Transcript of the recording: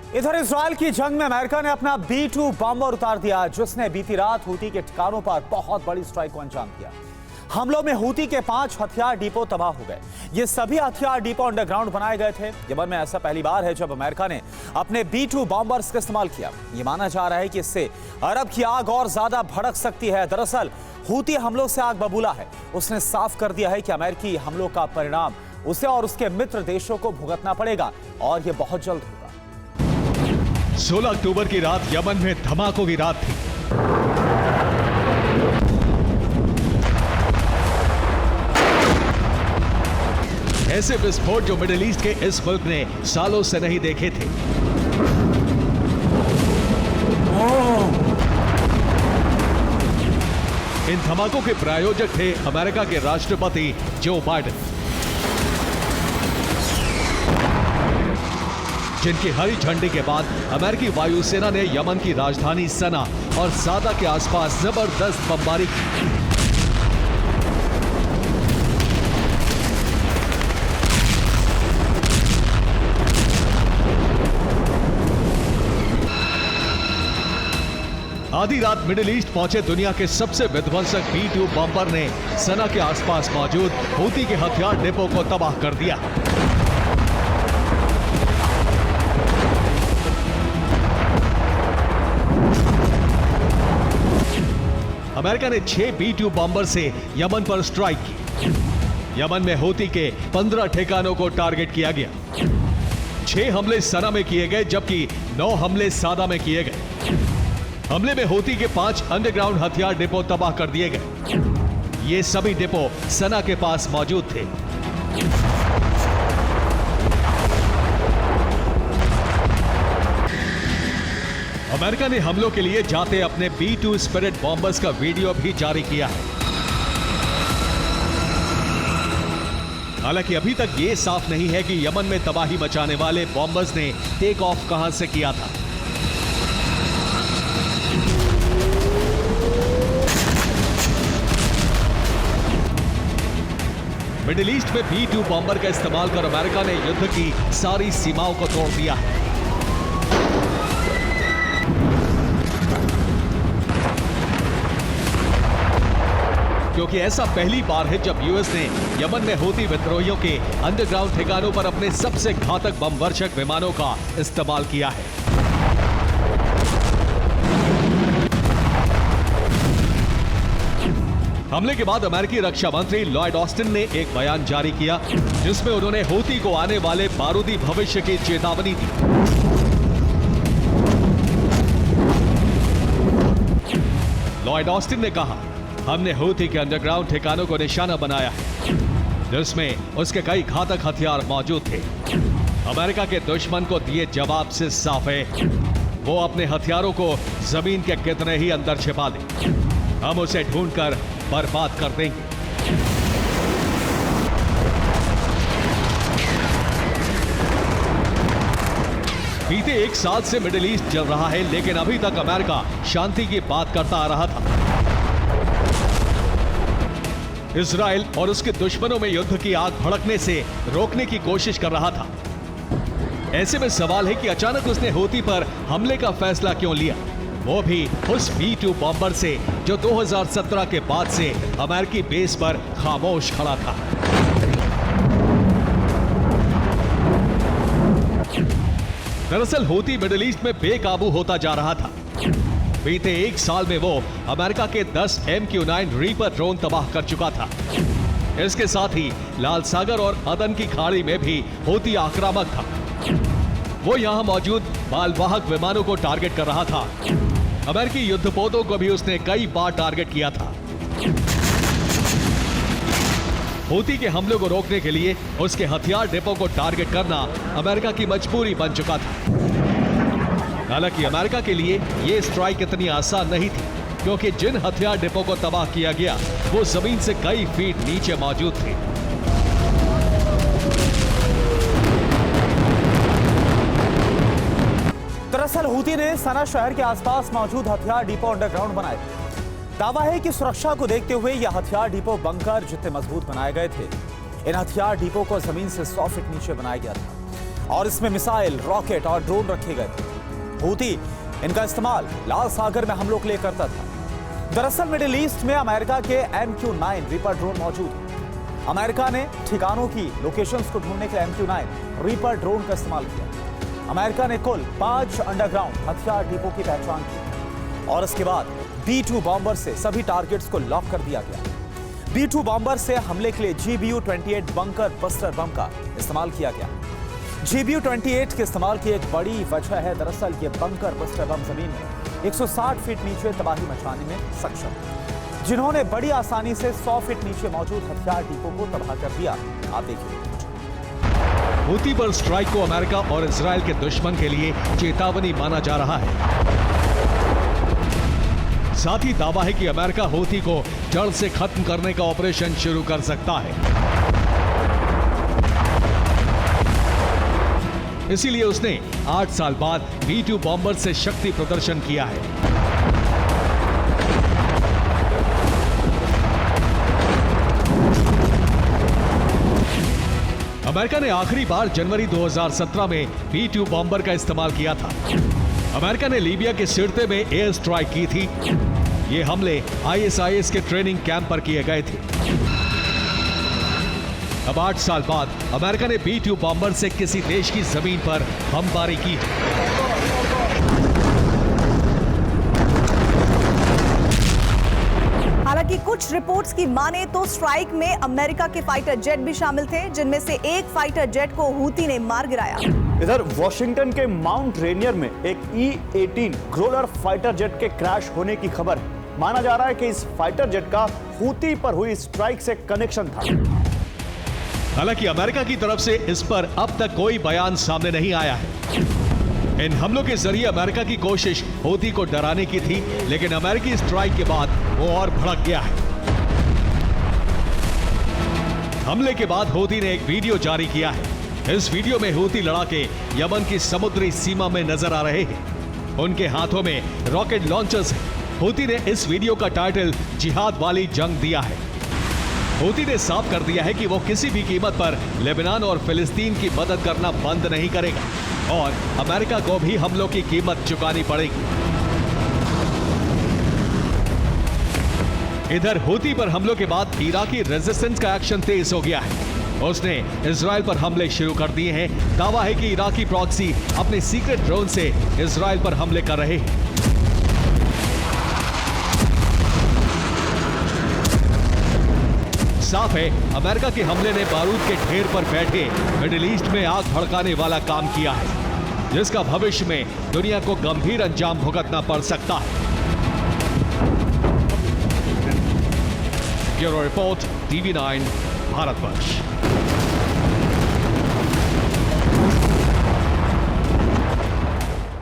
इधर इजराइल की जंग में अमेरिका ने अपना B-2 बॉम्बर उतार दिया, जिसने बीती रात हूती के ठिकानों पर बहुत बड़ी स्ट्राइक को अंजाम दिया। हमलों में हूती के 5 हथियार डिपो तबाह हो गए। ये सभी हथियार डिपो अंडरग्राउंड बनाए गए थे। यमन में ऐसा पहली बार है जब अमेरिका ने अपने B-2 बॉम्बर्स का इस्तेमाल किया। ये माना जा रहा है कि इससे अरब की आग और ज्यादा भड़क सकती है। दरअसल हूती हमलों से आग बबूला है। उसने साफ कर दिया है कि अमेरिकी हमलों का परिणाम उसे और उसके मित्र देशों को भुगतना पड़ेगा और ये बहुत जल्द होगा। 16 अक्टूबर की रात यमन में धमाकों की रात थी। ऐसे विस्फोट जो मिडिल ईस्ट के इस मुल्क ने सालों से नहीं देखे थे। इन धमाकों के प्रायोजक थे अमेरिका के राष्ट्रपति जो बाइडेन, जिनकी हरी झंडी के बाद अमेरिकी वायुसेना ने यमन की राजधानी सना और सादा के आसपास जबरदस्त बमबारी की। आधी रात मिडिल ईस्ट पहुंचे दुनिया के सबसे विध्वंसक B-2 बॉम्बर ने सना के आसपास मौजूद हूती के हथियार डिपो को तबाह कर दिया। अमेरिका ने 6 B-2 बॉम्बर से यमन पर स्ट्राइक की। यमन में हूती के 15 ठिकानों को टारगेट किया गया। 6 हमले सना में किए गए जबकि 9 हमले सादा में किए गए। हमले में हूती के 5 अंडरग्राउंड हथियार डिपो तबाह कर दिए गए। ये सभी डिपो सना के पास मौजूद थे। अमेरिका ने हमलों के लिए जाते अपने B-2 स्पिरिट बॉम्बर्स का वीडियो भी जारी किया है। हालांकि अभी तक यह साफ नहीं है कि यमन में तबाही मचाने वाले बॉम्बर्स ने टेक ऑफ कहां से किया था। मिडिल ईस्ट में B-2 बॉम्बर का इस्तेमाल कर अमेरिका ने युद्ध की सारी सीमाओं को तोड़ दिया है। क्योंकि ऐसा पहली बार है जब यूएस ने यमन में हूती विद्रोहियों के अंडरग्राउंड ठिकानों पर अपने सबसे घातक बम वर्षक विमानों का इस्तेमाल किया है। हमले के बाद अमेरिकी रक्षा मंत्री लॉयड ऑस्टिन ने एक बयान जारी किया, जिसमें उन्होंने हूती को आने वाले बारूदी भविष्य की चेतावनी दी। लॉयड ऑस्टिन ने कहा, हमने हूती के अंडरग्राउंड ठिकानों को निशाना बनाया है, जिसमें उसके कई घातक हथियार मौजूद थे। अमेरिका के दुश्मन को दिए जवाब से साफ है, वो अपने हथियारों को जमीन के कितने ही अंदर छिपा दे, हम उसे ढूंढकर बर्बाद कर देंगे। बीते 1 साल से मिडिल ईस्ट चल रहा है, लेकिन अभी तक अमेरिका शांति की बात करता आ रहा था। इजराइल और उसके दुश्मनों में युद्ध की आग भड़कने से रोकने की कोशिश कर रहा था। ऐसे में सवाल है कि अचानक उसने हूती पर हमले का फैसला क्यों लिया, वो भी उस B-2 बॉम्बर से जो 2017 के बाद से अमेरिकी बेस पर खामोश खड़ा था। दरअसल हूती मिडिल ईस्ट में बेकाबू होता जा रहा था। बीते 1 साल में वो अमेरिका के 10 MQ-9 रीपर ड्रोन तबाह कर चुका था। इसके साथ ही लाल सागर और अदन की खाड़ी में भी हूती आक्रामक था। वो यहां मौजूद मालवाहक विमानों को टारगेट कर रहा था। अमेरिकी युद्धपोतों को भी उसने कई बार टारगेट किया था। हूती के हमलों को रोकने के लिए उसके हथियार डिपो को टारगेट करना अमेरिका की मजबूरी बन चुका था। हालांकि अमेरिका के लिए यह स्ट्राइक इतनी आसान नहीं थी, क्योंकि जिन हथियार डिपो को तबाह किया गया वो जमीन से कई फीट नीचे मौजूद थे। दरअसल हूती ने सना शहर के आसपास मौजूद हथियार डिपो अंडरग्राउंड बनाए। दावा है कि सुरक्षा को देखते हुए यह हथियार डिपो बंकर जितने मजबूत बनाए गए थे। इन हथियार डिपो को जमीन से 100 फीट नीचे बनाया गया था। और इसमें मिसाइल, रॉकेट और ड्रोन रखे गए थे। हूती इनका इस्तेमाल लाल सागर में हमलों के लिए करता था। दरअसल मिडिल ईस्ट में अमेरिका के MQ-9 रीपर ड्रोन मौजूद है। अमेरिका ने ठिकानों की लोकेशंस को ढूंढने के लिए MQ-9 रीपर ड्रोन का इस्तेमाल किया। अमेरिका ने कुल 5 अंडरग्राउंड हथियार डिपो की पहचान की और इसके बाद B-2 बॉम्बर से सभी टारगेट्स को लॉक कर दिया गया। B-2 बॉम्बर से हमले के लिए GBU-28 बंकर बस्टर बम का इस्तेमाल किया गया। GBU-28 के इस्तेमाल की एक बड़ी वजह है दरअसल ये बंकर बस्टर बम जमीन में 160 फीट नीचे तबाही मचाने में सक्षम, जिन्होंने बड़ी आसानी से 100 फीट नीचे मौजूद हथियार डिपो को तबाह कर दिया। आप देखिए। हूती पर स्ट्राइक को अमेरिका और इजराइल के दुश्मन के लिए चेतावनी माना जा रहा है। साथ ही दावा है कि अमेरिका हूती को जड़ से खत्म करने का ऑपरेशन शुरू कर सकता है। इसीलिए उसने 8 साल बाद B-2 बॉम्बर से शक्ति प्रदर्शन किया है। अमेरिका ने आखिरी बार जनवरी 2017 में B-2 बॉम्बर का इस्तेमाल किया था। अमेरिका ने लीबिया के सिरते में एयर स्ट्राइक की थी। ये हमले ISIS के ट्रेनिंग कैंप पर किए गए थे। अब 8 साल बाद अमेरिका ने B-2 बॉम्बर से किसी देश की जमीन पर बमबारी की है। हालांकि कुछ रिपोर्ट्स की माने तो स्ट्राइक में अमेरिका के फाइटर जेट भी शामिल थे, जिनमें से एक फाइटर जेट को हूती ने मार गिराया। इधर वॉशिंगटन के माउंट रेनियर में एक E-18 ग्रोलर फाइटर जेट के क्रैश होने की खबर है। माना जा रहा है कि इस फाइटर जेट का हूती पर हुई स्ट्राइक से कनेक्शन था। हालांकि अमेरिका की तरफ से इस पर अब तक कोई बयान सामने नहीं आया है। इन हमलों के जरिए अमेरिका की कोशिश हूती को डराने की थी, लेकिन अमेरिकी स्ट्राइक के बाद वो और भड़क गया है। हमले के बाद हूती ने एक वीडियो जारी किया है। इस वीडियो में हूती लड़ाके यमन की समुद्री सीमा में नजर आ रहे हैं। उनके हाथों में रॉकेट लॉन्चर्स हैं। हूती ने इस वीडियो का टाइटल जिहाद वाली जंग दिया है। हूती ने साफ कर दिया है कि वो किसी भी कीमत पर लेबनान और फिलिस्तीन की मदद करना बंद नहीं करेगा और अमेरिका को भी हमलों की कीमत चुकानी पड़ेगी। इधर हूती पर हमलों के बाद इराकी रेजिस्टेंस का एक्शन तेज हो गया है। उसने इजराइल पर हमले शुरू कर दिए हैं। दावा है कि इराकी प्रॉक्सी अपने सीक्रेट ड्रोन से इजराइल पर हमले कर रहे हैं। साफ है अमेरिका के हमले ने बारूद के ढेर पर बैठे मिडिल ईस्ट में आग भड़काने वाला काम किया है, जिसका भविष्य में दुनिया को गंभीर अंजाम भुगतना पड़ सकता है। Bureau report, TV9, Bharatvarsh.